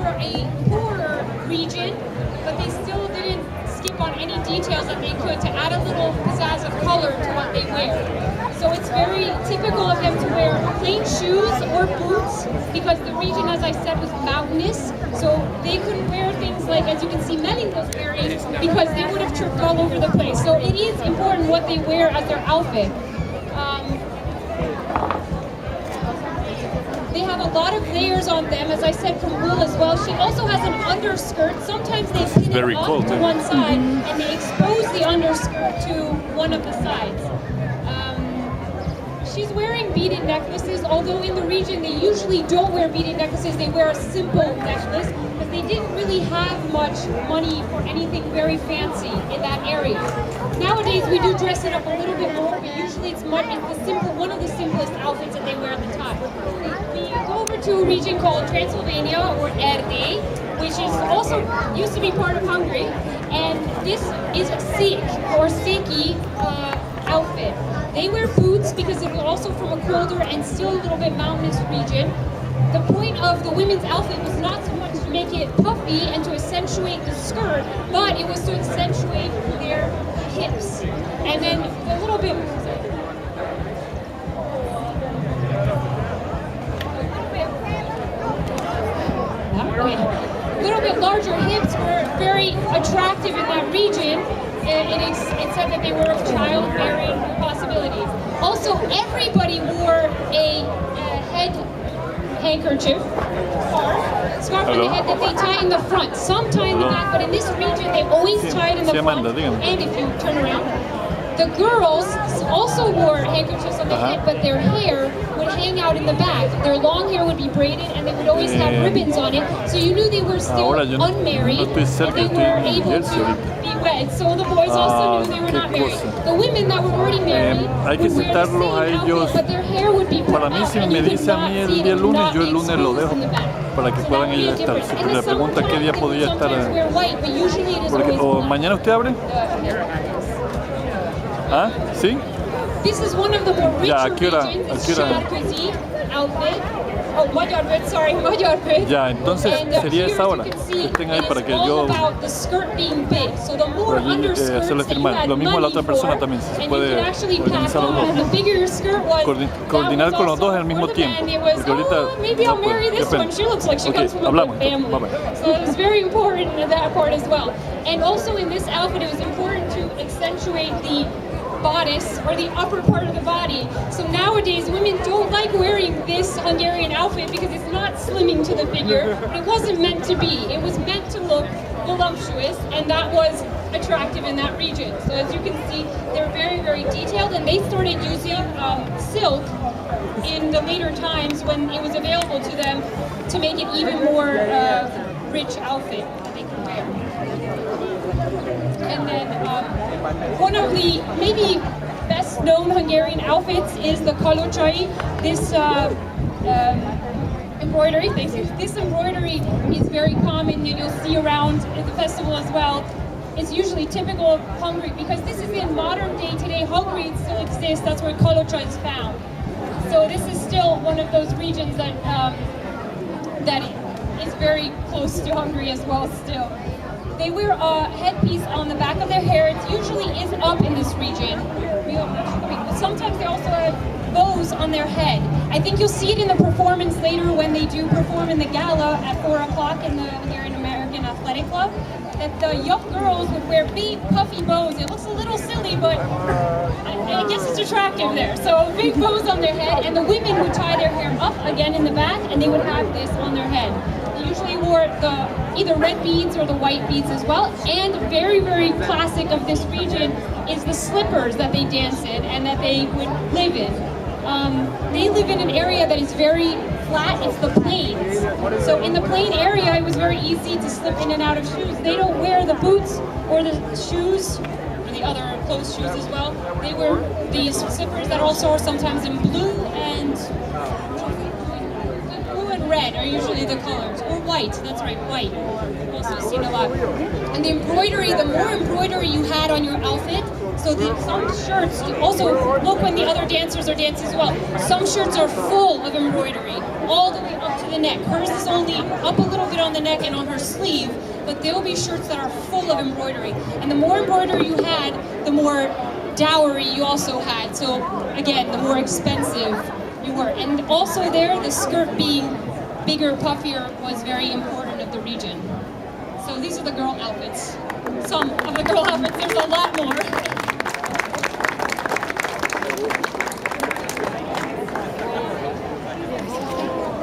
were a poorer region, but they still didn't skip on any details that they could to add a little pizzazz of color to what they wear. So it's very typical of them to wear plain shoes or boots because the region, as I said, was mountainous. So they couldn't wear things like, as you can see, Melin was wearing because they would have tripped all over the place. So it is important what they wear as their outfit. They have a lot of layers on them, as I said, from wool as well. She also has an underskirt. Sometimes they pin it up to one side and they expose the underskirt to one of the sides. She's wearing beaded necklaces, although in the region they usually don't wear beaded necklaces. They wear a simple necklace because they didn't really have much money for anything very fancy in that area. Nowadays we do dress it up a little bit more, but usually it's one of the simplest outfits that they wear at the time. We go over to a region called Transylvania, or Erdély, which is also used to be part of Hungary, and this is a Civic or Széki outfit. They wear boots because they're also from a colder and still a little bit mountainous region. The point of the women's outfit was not so much to make it puffy and to accentuate the skirt, but it was to accentuate their hips. And then a little bit larger hips were very attractive in that region. It said that they were of childbearing possibilities. Also, everybody wore a head handkerchief, scarf on the head that they tie in the front. Some tie in the back, but in this region they always tie it in the front. And if you turn around, the girls also wore handkerchiefs on the head, but their hair would hang out in the back. Their long hair would be braided and they would always have ribbons on it, so you knew they were still unmarried and they were able to be wed. So the boys also knew they were not married. The women that were already married would wear the same outfit, but their hair would be put out and you could not see them not exposed in the back. Para que puedan ellos estar. Si le pregunta qué día podría estar. ¿Mañana usted abre? ¿Ah? ¿Sí? This is one of the more richer regions, Csurdongolo outfit. Oh, Magyarbőd, sorry, Magyarbőd. Ya, entonces sería esa hora. Estén ahí para que yo hacerle firmar. Lo mismo a la otra persona también, si se puede organizar los dos. Coordinar con los dos al mismo tiempo. Porque ahorita no puedo. Ok, hablamos. Bye-bye. So it was very important in that part as well. And also in this outfit, it was important to accentuate the bodice or the upper part of the body. So nowadays women don't like wearing this Hungarian outfit because it's not slimming to the figure, but it wasn't meant to be. It was meant to look voluptuous, and that was attractive in that region. So as you can see, they're very, very detailed, and they started using silk in the later times when it was available to them to make it even more rich outfit that they could wear. And then one of the maybe best known Hungarian outfits is the kalocsai. This embroidery. This embroidery is very common and you'll see around at the festival as well. It's usually typical of Hungary because this is in modern day today. Hungary still exists. That's where kalocsai is found. So this is still one of those regions that that is very close to Hungary as well still. They wear a headpiece on the back of their hair. It usually is up in this region. Sometimes they also have bows on their head. I think you'll see it in the performance later when they do perform in the gala at 4 o'clock in the Hungarian American Athletic Club, that the young girls would wear big puffy bows. It looks a little silly, but I guess it's attractive there. So big bows on their head, and the women would tie their hair up again in the back, and they would have this on their head. They usually wore the either red beads or the white beads as well. And very, very classic of this region is the slippers that they dance in and that they would live in. They live in an area that is very flat. It's the plains. So in the plain area, it was very easy to slip in and out of shoes. They don't wear the boots or the shoes, or the other closed shoes as well. They wear these slippers that also are sometimes in blue and red are usually the colors, or white, that's right, white. I've also seen a lot. And the embroidery, the more embroidery you had on your outfit, so some shirts, also look when the other dancers are dancing as well. Some shirts are full of embroidery, all the way up to the neck. Hers is only up a little bit around the neck and on her sleeve, but there will be shirts that are full of embroidery. And the more embroidery you had, the more dowry you also had. So again, the more expensive you were. And also there, the skirt being bigger, puffier was very important of the region. So these are the girl outfits. Some of the girl outfits, there's a lot more.